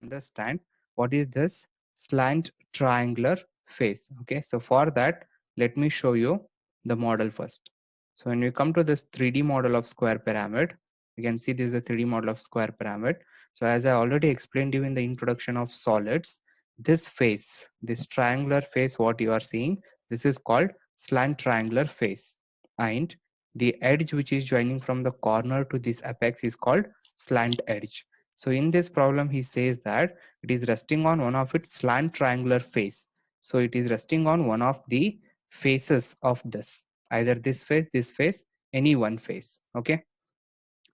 understand what is this slant triangular face. Okay, so for that, let me show you the model first. So when we come to this 3D model of square pyramid, you can see this is a 3D model of square pyramid. So as I already explained you in the introduction of solids, this face, this triangular face, what you are seeing, this is called slant triangular face. And the edge which is joining from the corner to this apex is called slant edge. So in this problem, he says that it is resting on one of its slant triangular face. So it is resting on one of the faces of this, either this face, any one face. Okay.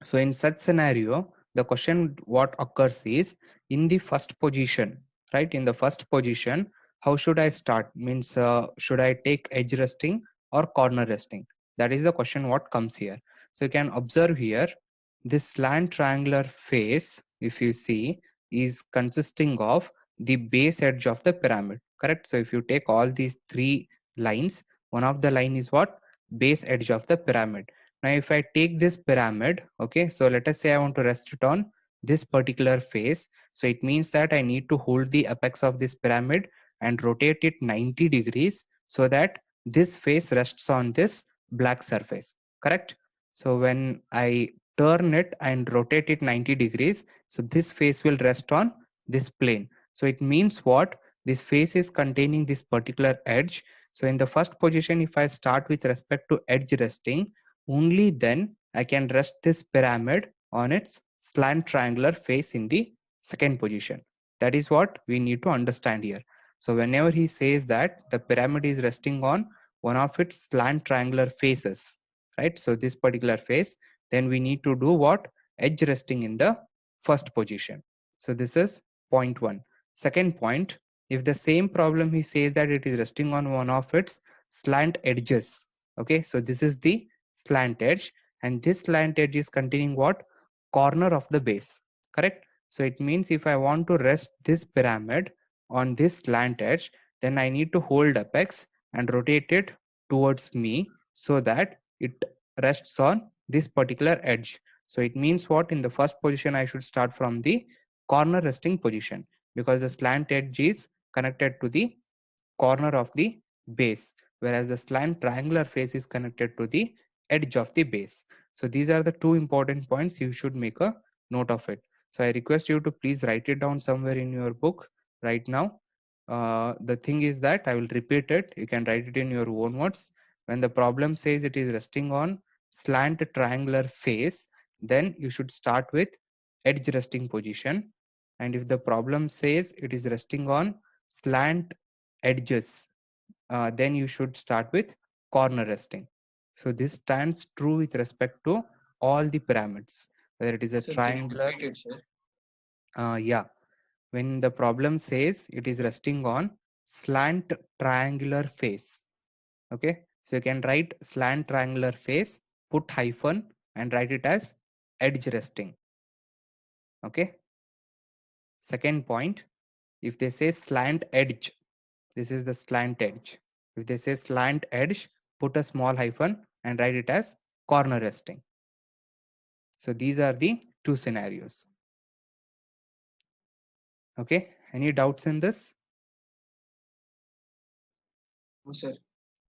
So in such scenario, the question what occurs is in the first position, right? In the first position, how should I start? Means should I take edge resting or corner resting? That is the question what comes here. So you can observe here, this slant triangular face, if you see, is consisting of the base edge of the pyramid, correct? So if you take all these three lines, one of the line is what? Base edge of the pyramid. Now, if I take this pyramid, okay, so let us say I want to rest it on this particular face. So it means that I need to hold the apex of this pyramid and rotate it 90 degrees so that this face rests on this black surface, correct? So when I turn it and rotate it 90 degrees, so this face will rest on this plane. So it means what? This face is containing this particular edge. So in the first position, if I start with respect to edge resting, only then I can rest this pyramid on its slant triangular face in the second position. That is what we need to understand here. So whenever he says that the pyramid is resting on one of its slant triangular faces, right? So this particular face, then we need to do what? Edge resting in the first position. So this is point one. Second point, if the same problem he says that it is resting on one of its slant edges. Okay, so this is the slant edge, and this slant edge is containing what? Corner of the base, correct? So it means if I want to rest this pyramid on this slant edge, then I need to hold apex and rotate it towards me so that it rests on this particular edge. So it means what? In the first position I should start from the corner resting position because the slant edge is connected to the corner of the base, whereas the slant triangular face is connected to the edge of the base. So these are the two important points. You should make a note of it. So I request you to please write it down somewhere in your book right now. The thing is that I will repeat it. You can write it in your own words. When the problem says it is resting on slant triangular face, then you should start with edge resting position. And if the problem says it is resting on slant edges, then you should start with corner resting. So this stands true with respect to all the pyramids, whether it is a Sir, can you triangular. repeat it, sir? Yeah, when the problem says it is resting on slant triangular face. Okay, so you can write slant triangular face, put hyphen, and write it as edge resting. Okay, second point, if they say slant edge, this is the slant edge. If they say slant edge, put a small hyphen and write it as corner resting. So these are the two scenarios. Okay, any doubts in this? No, sir.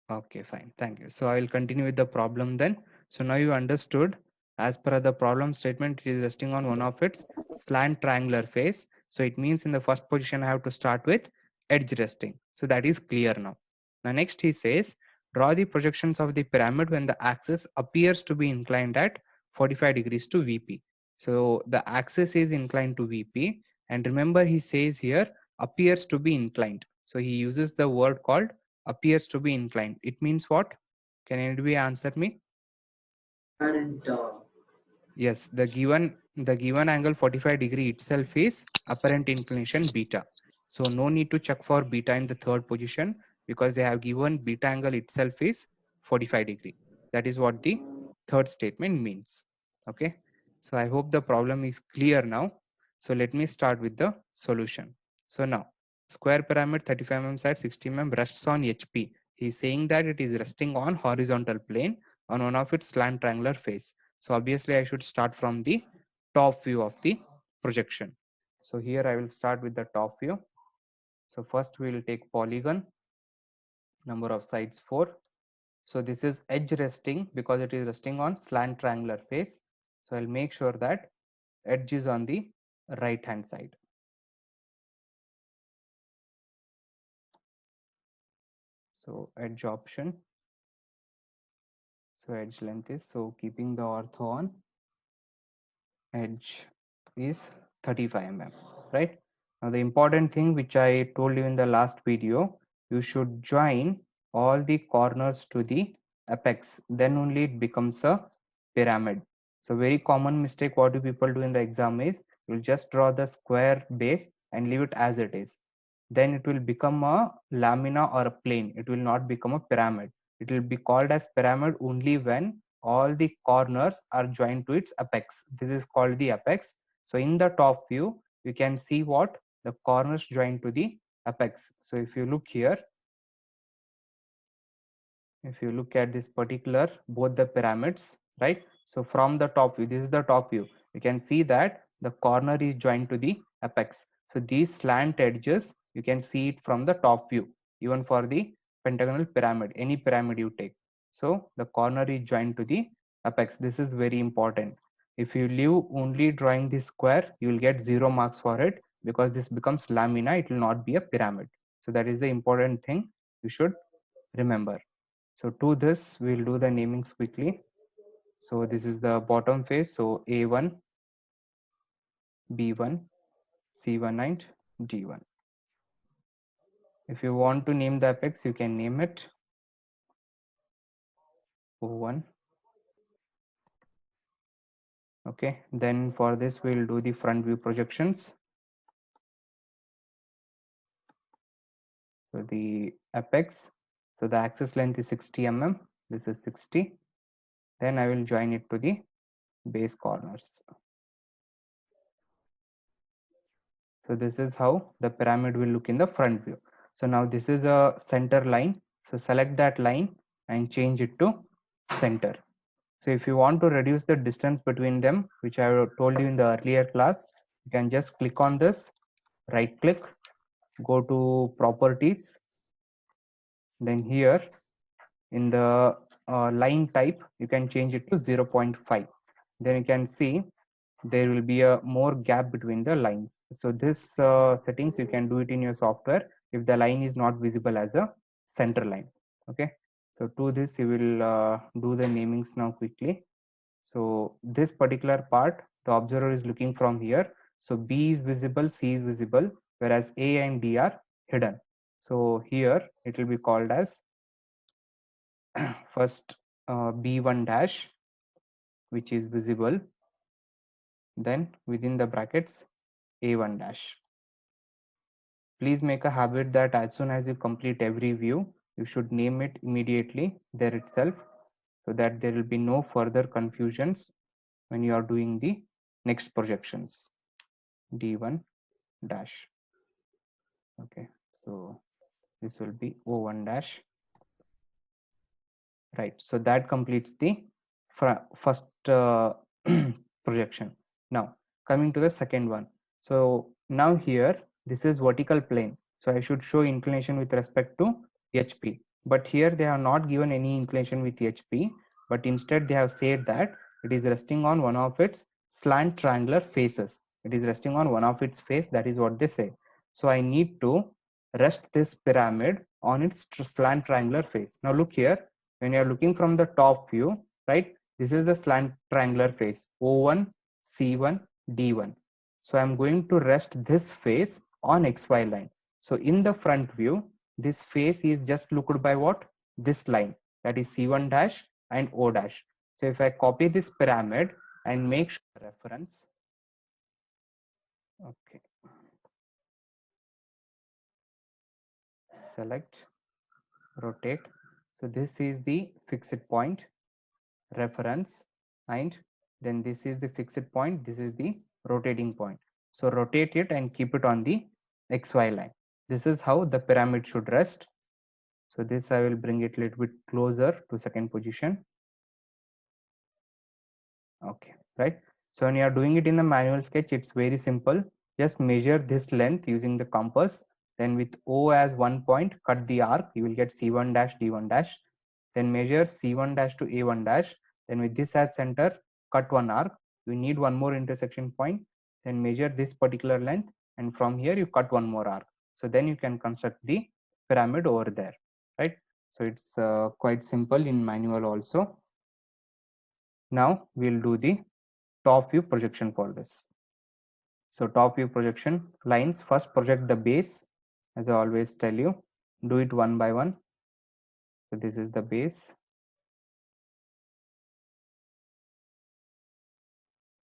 Okay, fine. Thank you. So I will continue with the problem then. So now you understood, as per the problem statement, it is resting on one of its slant triangular face. So it means in the first position, I have to start with edge resting. So that is clear now. Now next he says, draw the projections of the pyramid when the axis appears to be inclined at 45 degrees to VP. So the axis is inclined to VP. And remember he says here, appears to be inclined. So he uses the word called appears to be inclined. It means what? Can anybody answer me? Apparent. Yes, the given angle 45 degree itself is apparent inclination beta. So no need to check for beta in the third position because they have given beta angle itself is 45 degree. That is what the third statement means. Okay. So I hope the problem is clear now. So let me start with the solution. So now square pyramid 35 mm side 60 mm rests on HP. He is saying that it is resting on horizontal plane on one of its slant triangular face. So obviously I should start from the top view of the projection. So here I will start with the top view. So first we will take polygon, number of sides 4. So this is edge resting because it is resting on slant triangular face. So I'll make sure that edge is on the right hand side. So edge option. So edge length is, so keeping the ortho on, edge is 35 mm, right? Now the important thing which I told you in the last video, you should join all the corners to the apex, then only it becomes a pyramid. So very common mistake what do people do in the exam is, you'll just draw the square base and leave it as it is. Then it will become a lamina or a plane. It will not become a pyramid. It will be called as pyramid only when all the corners are joined to its apex. This is called the apex. So in the top view, you can see what the corners joined to the apex. So if you look here, if you look at this particular, both the pyramids, right? So from the top view, this is the top view. You can see that the corner is joined to the apex. So these slant edges, you can see it from the top view, even for the pentagonal pyramid, any pyramid you take. So the corner is joined to the apex. This is very important. If you leave only drawing the square, you will get 0 marks for it because this becomes lamina. It will not be a pyramid. So that is the important thing you should remember. So to this, we'll do the namings quickly. So this is the bottom face. So A1, B1, C1 and D1. If you want to name the apex, you can name it O1. Okay, then for this, we'll do the front view projections. So the apex, so the axis length is 60 mm. This is 60. Then I will join it to the base corners. So this is how the pyramid will look in the front view. So now this is a center line. So select that line and change it to center. So if you want to reduce the distance between them, which I told you in the earlier class, you can just click on this, right click, go to properties. Then here in the line type, you can change it to 0.5. Then you can see there will be a more gap between the lines. So this settings, you can do it in your software if the line is not visible as a center line. Okay, so to this you will do the namings now quickly. So this particular part, the observer is looking from here. So B is visible, C is visible, whereas A and D are hidden. So here it will be called as first B1 dash, which is visible, then within the brackets A1 dash. Please make a habit that as soon as you complete every view, you should name it immediately there itself, so that there will be no further confusions when you are doing the next projections. D1 dash. Okay, so this will be O1 dash. Right, so that completes the first projection. Now coming to the second one. So now here this is vertical plane, so I should show inclination with respect to HP, but here they have not given any inclination with HP, but instead they have said that it is resting on one of its slant triangular faces. It is resting on one of its face, that is what they say. So I need to rest this pyramid on its slant triangular face. Now look here, when you are looking from the top view, right, this is the slant triangular face O1, C1, D1. So I'm going to rest this face on XY line. So in the front view, this face is just looked by what? This line, that is C1 dash and O dash. So if I copy this pyramid and make sure reference, okay, select, rotate. So this is the fixed point, reference, and then this is the fixed point, this is the rotating point. So rotate it and keep it on the XY line. This is how the pyramid should rest. So this I will bring it a little bit closer to second position. Okay, right. So when you are doing it in the manual sketch, it's very simple. just measure this length using the compass. Then with O as 1 point, cut the arc. You will get C1 dash D1 dash. Then measure C1 dash to A1 dash. Then with this as center, cut one arc. We need one more intersection point. Then measure this particular length, and from here you cut one more arc. So then you can construct the pyramid over there, right? So it's quite simple in manual also. Now we'll do the top view projection for this. So top view projection lines, first project the base, as I always tell you, do it one by one. So this is the base.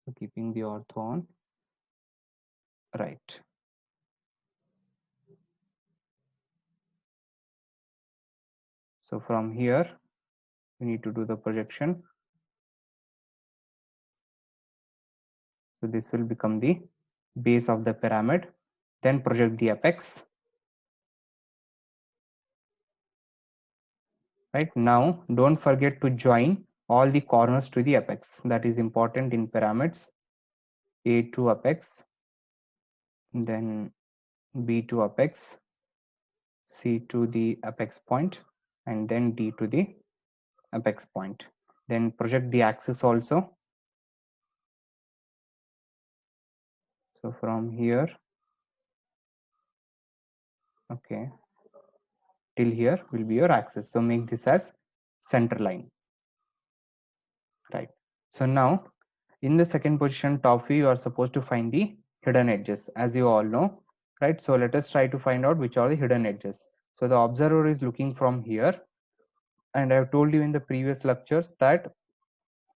So keeping the ortho on, right. So from here, we need to do the projection. So this will become the base of the pyramid. Then project the apex. Right now, don't forget to join all the corners to the apex. That is important in pyramids. A to apex, then B to apex, C to the apex point, and then D to the apex point. Then project the axis also. So from here, okay, till here will be your axis. So make this as center line, right? So now in the second position top view, you are supposed to find the hidden edges, as you all know, right? So let us try to find out which are the hidden edges. So the observer is looking from here, and I have told you in the previous lectures that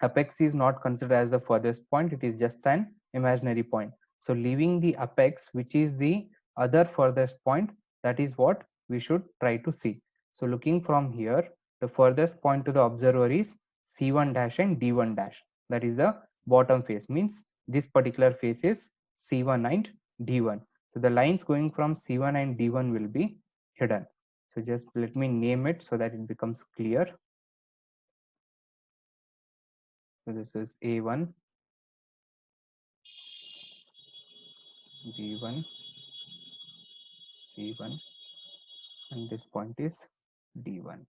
apex is not considered as the furthest point, it is just an imaginary point. So leaving the apex, which is the other furthest point, that is what we should try to see. So looking from here, the furthest point to the observer is C1 dash and D1 dash. That is the bottom face, means this particular face is C1 and D1. So the lines going from C1 and D1 will be hidden. So just let me name it so that it becomes clear. So this is A1, B1, C1, and this point is D1.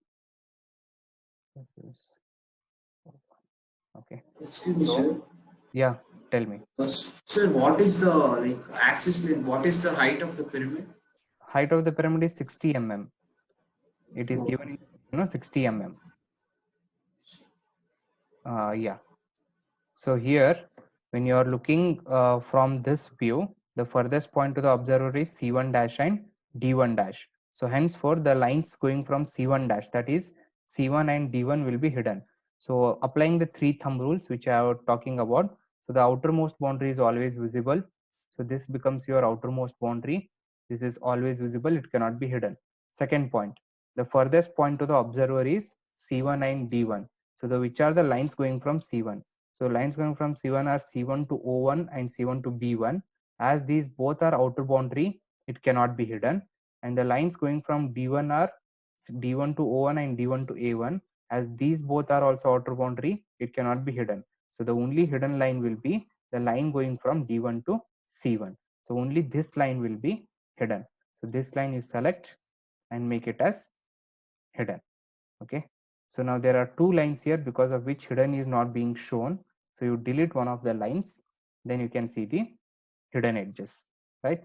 This is okay. Excuse me, So sir. yeah, tell me. Sir, what is the axis length? What is the height of the pyramid? Height of the pyramid is 60 mm. It is Oh, given in 60 mm. Yeah. So here, when you are looking from this view, the furthest point to the observer is C1 dash and D1 dash. So henceforth, the lines going from C1 dash, that is C1 and D1 will be hidden. So applying the three thumb rules which I was talking about, so the outermost boundary is always visible. So this becomes your outermost boundary. This is always visible, it cannot be hidden. Second point, the furthest point to the observer is C1 and D1. So the which are the lines going from C1. So lines going from C1 are C1 to O1 and C1 to B1. As these both are outer boundary, it cannot be hidden. And the lines going from D1 are D1 to O1 and D1 to A1. As these both are also outer boundary, it cannot be hidden. So the only hidden line will be the line going from D1 to C1. So only this line will be hidden. So this line you select and make it as hidden. Okay. So now there are two lines here because of which hidden is not being shown. So you delete one of the lines, then you can see the hidden edges, right?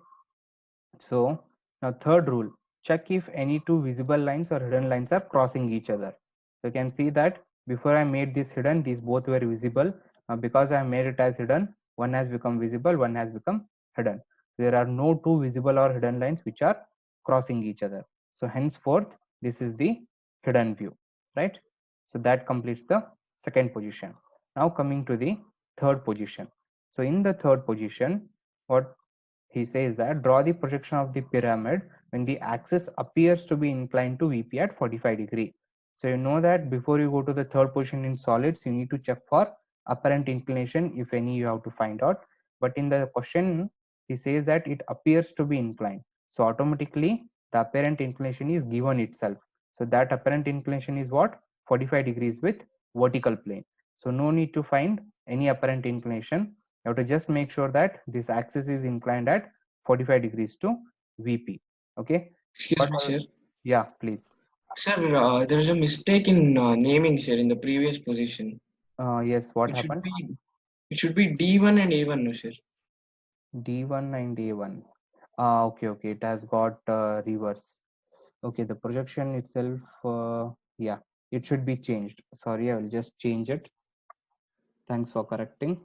So now third rule, check if any two visible lines or hidden lines are crossing each other. So you can see that before I made this hidden, these both were visible. Now because I made it as hidden, one has become visible, one has become hidden. There are no two visible or hidden lines which are crossing each other. So henceforth, this is the hidden view, right? So that completes the second position. Now coming to the third position. So in the third position, what he says that draw the projection of the pyramid when the axis appears to be inclined to VP at 45 degree. So you know that before you go to the third position in solids, you need to check for apparent inclination, if any you have to find out. But in the question, he says that it appears to be inclined. So automatically the apparent inclination is given itself. So that apparent inclination is what? 45 degrees with vertical plane. So no need to find any apparent inclination. You have to just make sure that this axis is inclined at 45 degrees to VP. Okay. Excuse me, sir. Yeah, please. Sir, there is a mistake in naming, sir, in the previous position. Yes, what It should happened? be it should be D1 and A1, no, sir. D1 and A1. Okay, okay, it has got reverse. Okay, the projection itself, yeah, it should be changed. Sorry, I will just change it. Thanks for correcting.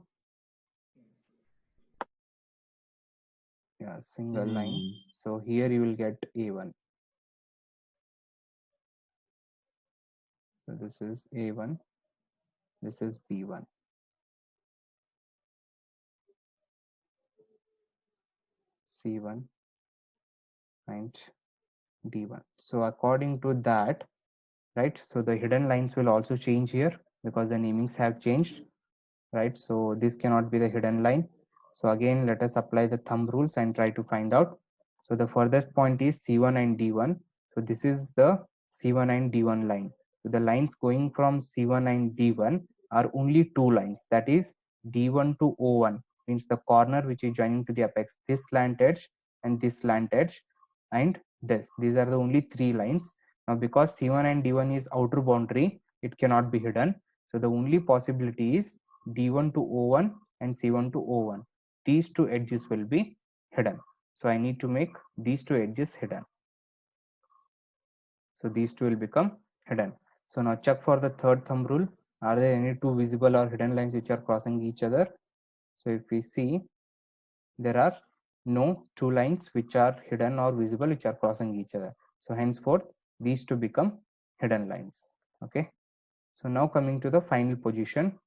Yeah, single line. So here you will get A1. So this is A1, this is B1. C1 and D1. So according to that, right, so the hidden lines will also change here because the namings have changed, right? So this cannot be the hidden line. So again, let us apply the thumb rules and try to find out. So the furthest point is C1 and D1. So this is the C1 and D1 line. So the lines going from C1 and D1 are only two lines, that is D1 to O1, means the corner which is joining to the apex, this slant edge and this slant edge and this. These are the only three lines. Now because C1 and D1 is outer boundary, it cannot be hidden. So the only possibility is D1 to O1 and C1 to O1. These two edges will be hidden. So I need to make these two edges hidden. So these two will become hidden. So now check for the third thumb rule. Are there any two visible or hidden lines which are crossing each other? So if we see, there are no two lines which are hidden or visible which are crossing each other. So henceforth, these two become hidden lines. Okay. So now coming to the final position.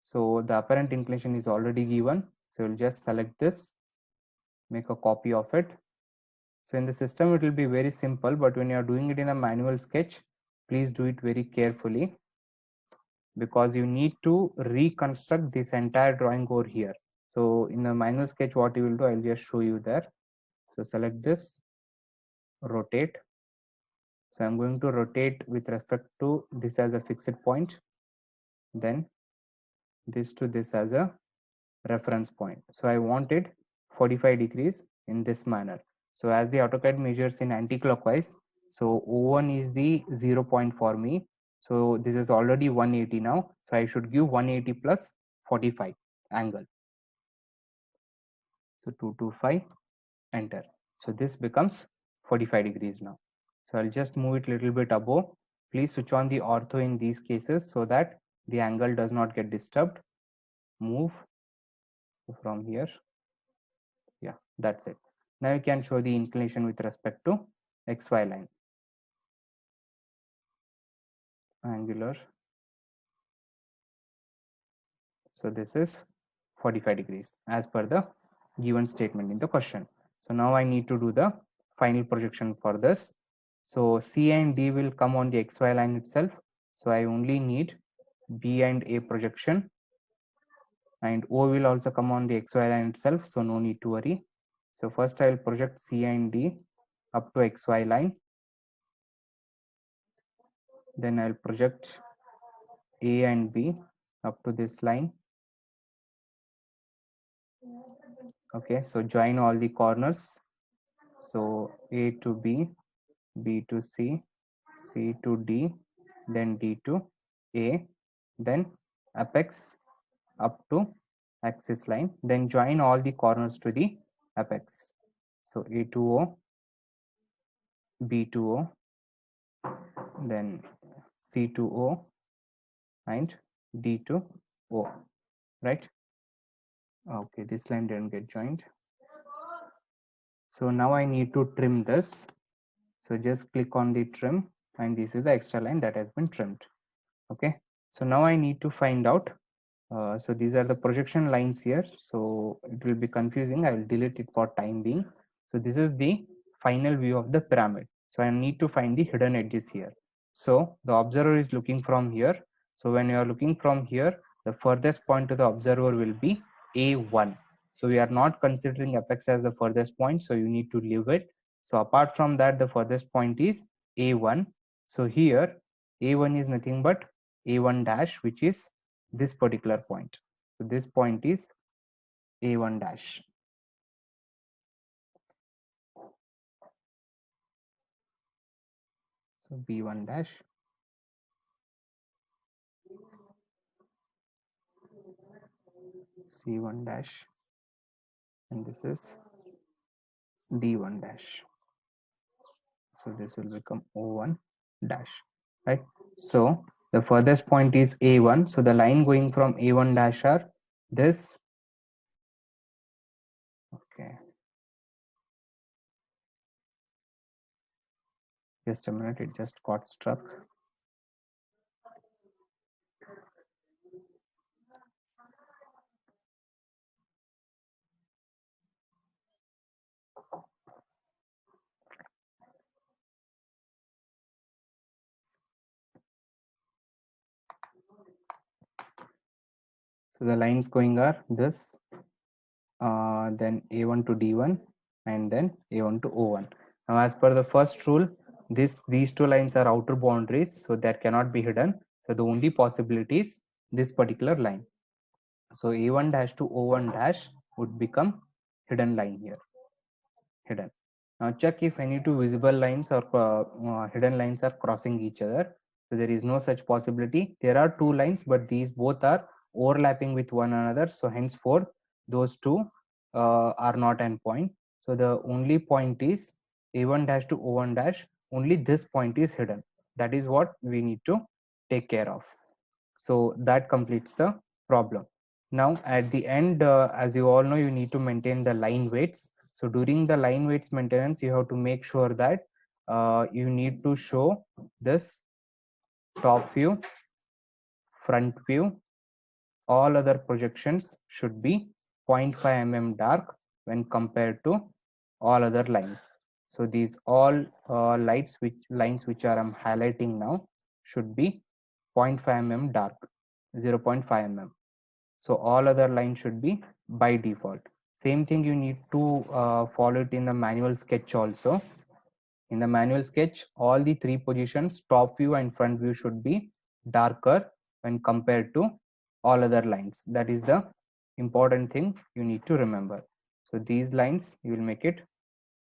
So the apparent inclination is already given. So we'll just select this, make a copy of it. So in the system, it will be very simple, but when you are doing it in a manual sketch, please do it very carefully because you need to reconstruct this entire drawing over here. So in the manual sketch, what you will do, I'll just show you there. So select this, rotate. So I'm going to rotate with respect to this as a fixed point, then this to this as a reference point. So I want it 45 degrees in this manner. So as the AutoCAD measures in anti-clockwise, so O1 is the 0 point for me. So this is already 180 now. So I should give 180 plus 45 angle. So 225, enter. So this becomes 45 degrees now. So I'll just move it a little bit above. Please switch on the ortho in these cases so that the angle does not get disturbed. Move from here. Yeah, that's it. Now you can show the inclination with respect to XY line. Angular. So this is 45 degrees as per the given statement in the question. So now I need to do the final projection for this. So C and D will come on the XY line itself. So I only need B and A projection, and O will also come on the XY line itself. So no need to worry. So first I will project C and D up to XY line. Then I'll project A and B up to this line. Okay, so join all the corners. So A to B, B to C, C to D, then D to A, then apex up to axis line, then join all the corners to the apex. So A to O, B to O, then C to O, and D to O, right? Okay, this line didn't get joined. So now I need to trim this. So just click on the trim, and this is the extra line that has been trimmed. Okay, so now I need to find out. So these are the projection lines here. So it will be confusing. I will delete it for time being. So this is the final view of the pyramid. So I need to find the hidden edges here. So the observer is looking from here. So when you are looking from here, the furthest point to the observer will be A1. So we are not considering apex as the furthest point. So you need to leave it. So apart from that, the furthest point is A1. So here A1 is nothing but A1 dash, which is this particular point. So this point is A1 dash. So B1 dash. C1 dash, and this is D1 dash. So this will become O1 dash, right? So the furthest point is A1. So the line going from A1 dash are this. Okay. Just a minute, it just got struck. So the lines going are this, then A1 to D1, and then A1 to O1. Now, as per the first rule, these two lines are outer boundaries, so that cannot be hidden. So the only possibility is this particular line. So A1 dash to O1 dash would become hidden line here. Hidden. Now check if any two visible lines or hidden lines are crossing each other. So there is no such possibility. There are two lines, but these both are overlapping with one another. So henceforth, those two are not an point. So the only point is A1 dash to O1 dash. Only this point is hidden. That is what we need to take care of. So that completes the problem. Now at the end, as you all know, you need to maintain the line weights. So during the line weights maintenance, you have to make sure that you need to show this top view, front view, all other projections should be 0.5 mm dark when compared to all other lines. So these all lines which are I'm highlighting now should be 0.5 mm dark, 0.5 mm. So all other lines should be by default. Same thing you need to follow it in the manual sketch also. In the manual sketch, all the three positions, top view and front view, should be darker when compared to all other lines. That is the important thing you need to remember. So these lines, you will make it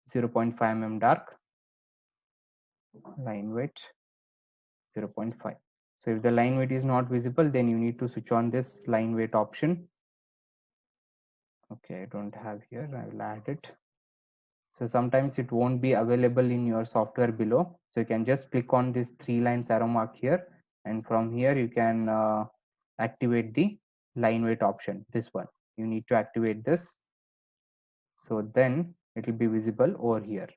0.5 mm dark, line weight 0.5. So if the line weight is not visible, then you need to switch on this line weight option. Okay, I don't have here, I will add it. So sometimes it won't be available in your software below. So you can just click on this 3 lines arrow mark here, and from here you can activate the line weight option. This one, you need to activate this. So then it will be visible over here,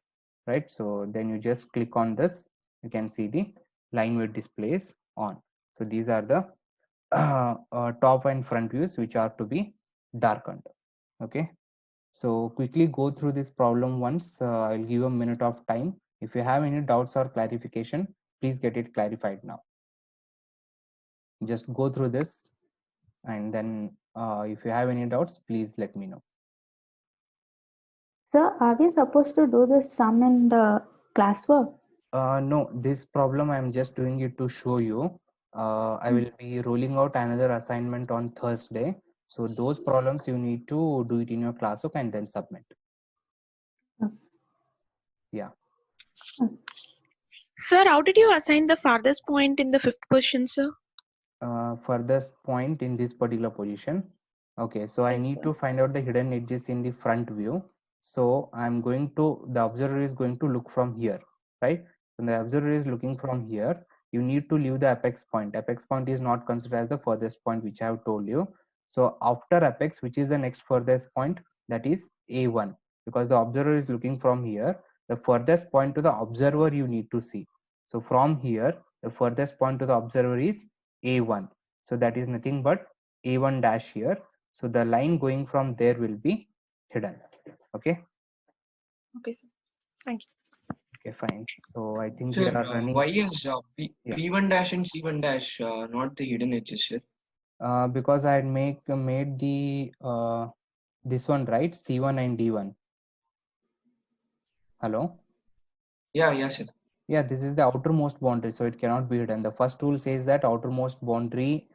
right? So then you just click on this, you can see the line weight displays on. So these are the top and front views which are to be darkened. Okay. So quickly go through this problem once. I'll give a minute of time. If you have any doubts or clarification, please get it clarified now. Just go through this, and then if you have any doubts, please let me know. Sir, are we supposed to do this sum in the classwork? No, this problem I'm just doing it to show you. I will be rolling out another assignment on Thursday. So those problems you need to do it in your classwork and then submit. Okay. Yeah. Sir, how did you assign the farthest point in the fifth question, sir? Furthest point in this particular position. Okay, so I Yes, need sir. to find out the hidden edges in the front view. So I'm going to, the observer is going to look from here, right? When the observer is looking from here, you need to leave the apex point. Apex point is not considered as the furthest point, which I have told you. So after apex, which is the next furthest point, that is A1, because the observer is looking from here. The furthest point to the observer you need to see. So from here, the furthest point to the observer is A1. So that is nothing but A1 dash here. So the line going from there will be hidden. Okay. Okay, sir. Thank you. Okay, fine. So I think we Sir, are running. why is Yeah. P1 dash and C1 dash not the hidden edges, sir? Because I had made the this one, right, C1 and D1. Hello. Yeah, sir. Yeah, this is the outermost boundary, so it cannot be hidden. The first rule says that outermost boundary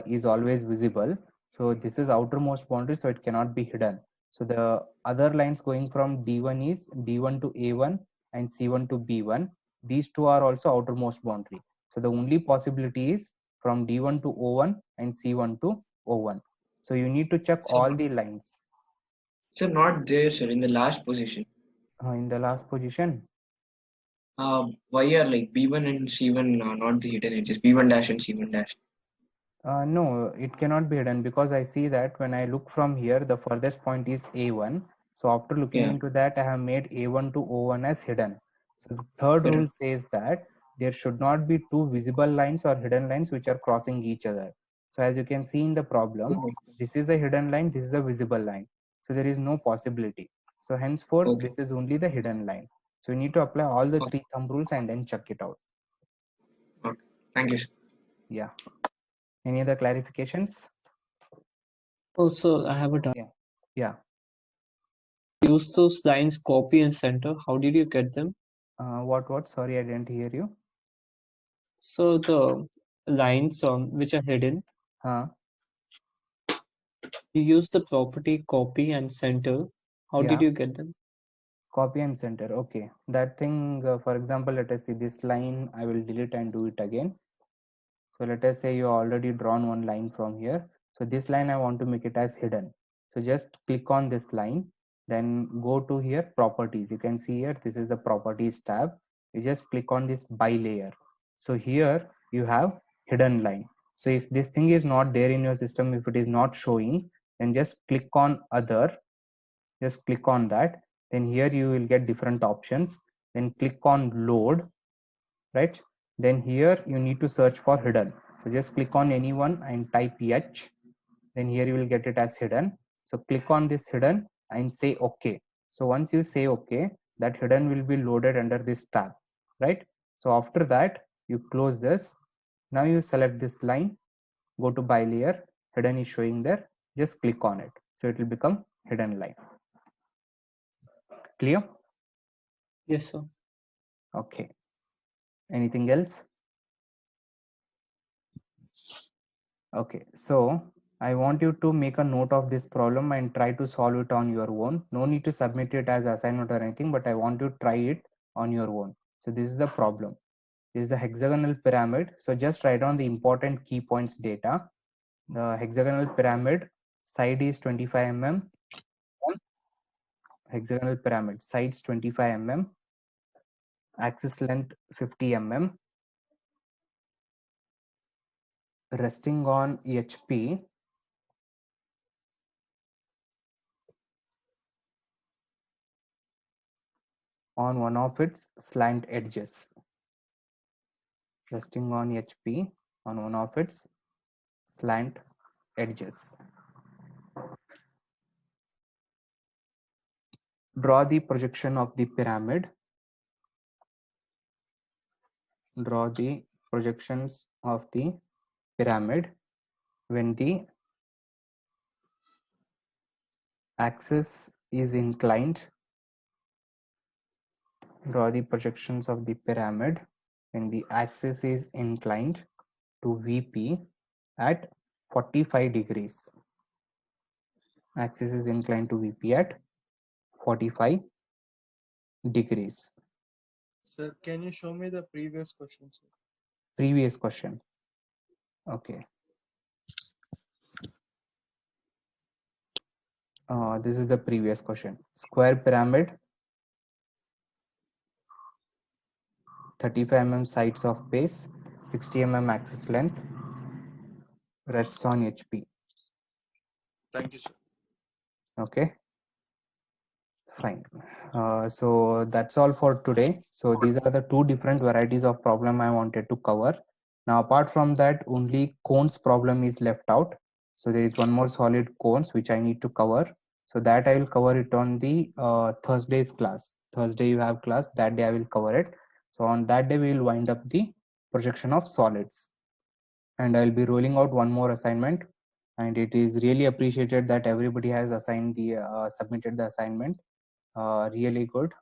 is always visible. So this is outermost boundary, so it cannot be hidden. So the other lines going from D1 is D1 to A1 and C1 to B1. These two are also outermost boundary. So the only possibility is from D1 to O1 and C1 to O1. So you need to check So, all the lines. so not there, sir, in the last position. In the last position, Why are like B1 and C1 not the hidden edges? B1 dash and C1 dash. no, it cannot be hidden because I see that when I look from here, the furthest point is A1. So after looking Yeah. into that, I have made A1 to O1 as hidden. So the third rule Correct. says that there should not be two visible lines or hidden lines which are crossing each other. So as you can see in the problem, Oh, this is a hidden line, this is a visible line. So there is no possibility. So henceforth, okay. this is only the hidden line. So you need to apply all the Okay. three thumb rules and then check it out. Okay. Thank you, sir. Yeah. Any other clarifications? Also, I have a doubt. Yeah. Use those lines copy and center. How did you get them? What? Sorry, I didn't hear you. So the lines which are hidden, Huh? you use the property copy and center. How did Yeah. you get them? Copy and center. Okay. That thing, for example, let us see this line. I will delete and do it again. So let us say you already drawn one line from here. So this line I want to make it as hidden. So just click on this line, then go to here properties. You can see here, this is the properties tab. You just click on this by layer. So here you have hidden line. So if this thing is not there in your system, if it is not showing, then just click on other, just click on that. Then here you will get different options. Then click on load, right? Then here you need to search for hidden. So just click on anyone and type H. Then here you will get it as hidden. So click on this hidden and say OK. So once you say OK, that hidden will be loaded under this tab, right? So after that, you close this. Now you select this line, go to by layer, hidden is showing there. Just click on it. So it will become hidden line. Clear? Yes, sir. Okay. Anything else? Okay, so I want you to make a note of this problem and try to solve it on your own. No need to submit it as assignment or anything, but I want you to try it on your own. So this is the problem. This is the hexagonal pyramid. So just write down the important key points data. The hexagonal pyramid side is 25 mm. Hexagonal pyramid sides 25 mm. Axis length 50 mm. Resting on HP. On one of its slant edges. Resting on HP on one of its slant edges. Draw the projection of the pyramid. Draw the projections of the pyramid when the axis is inclined. Draw the projections of the pyramid when the axis is inclined to VP at 45 degrees. Axis is inclined to VP at 45 degrees. Sir, can you show me the previous question, sir? Previous question. Okay. This is the previous question. Square pyramid, 35 mm sides of base, 60 mm axis length, rests on HP. Thank you, sir. Okay, fine. So that's all for today. So these are the two different varieties of problem I wanted to cover. Now apart from that, only cones problem is left out. So there is one more solid cones which I need to cover. So that I will cover it on the Thursday's class. Thursday you have class, that day I will cover it. So on that day we will wind up the projection of solids. And I'll be rolling out one more assignment. And it is really appreciated that everybody has assigned the submitted the assignment. Really good.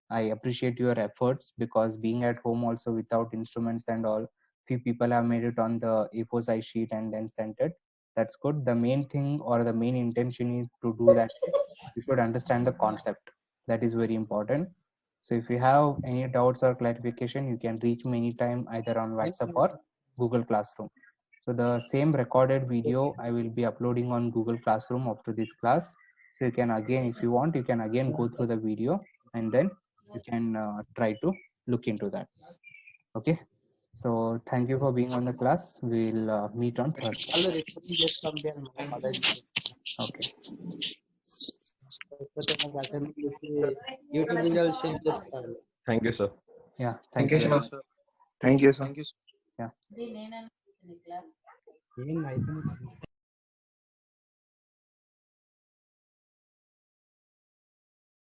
I appreciate your efforts because being at home also without instruments and all, few people have made it on the A4 size sheet and then sent it. that's good. The main thing or the main intention is to do that. You should understand the concept. That is very important. So if you have any doubts or clarification, you can reach me anytime either on WhatsApp or Google Classroom. So the same recorded video I will be uploading on Google Classroom after this class. So you can again, if you want, you can again go through the video and then you can try to look into that. Okay. So thank you for being on the class. We'll meet on Thursday. Okay. YouTube వీడియోలు share చేస్తాను. Thank you, sir. Yeah. Thank Thank you, you. sir. Thank you, sir. Thank you. Yeah.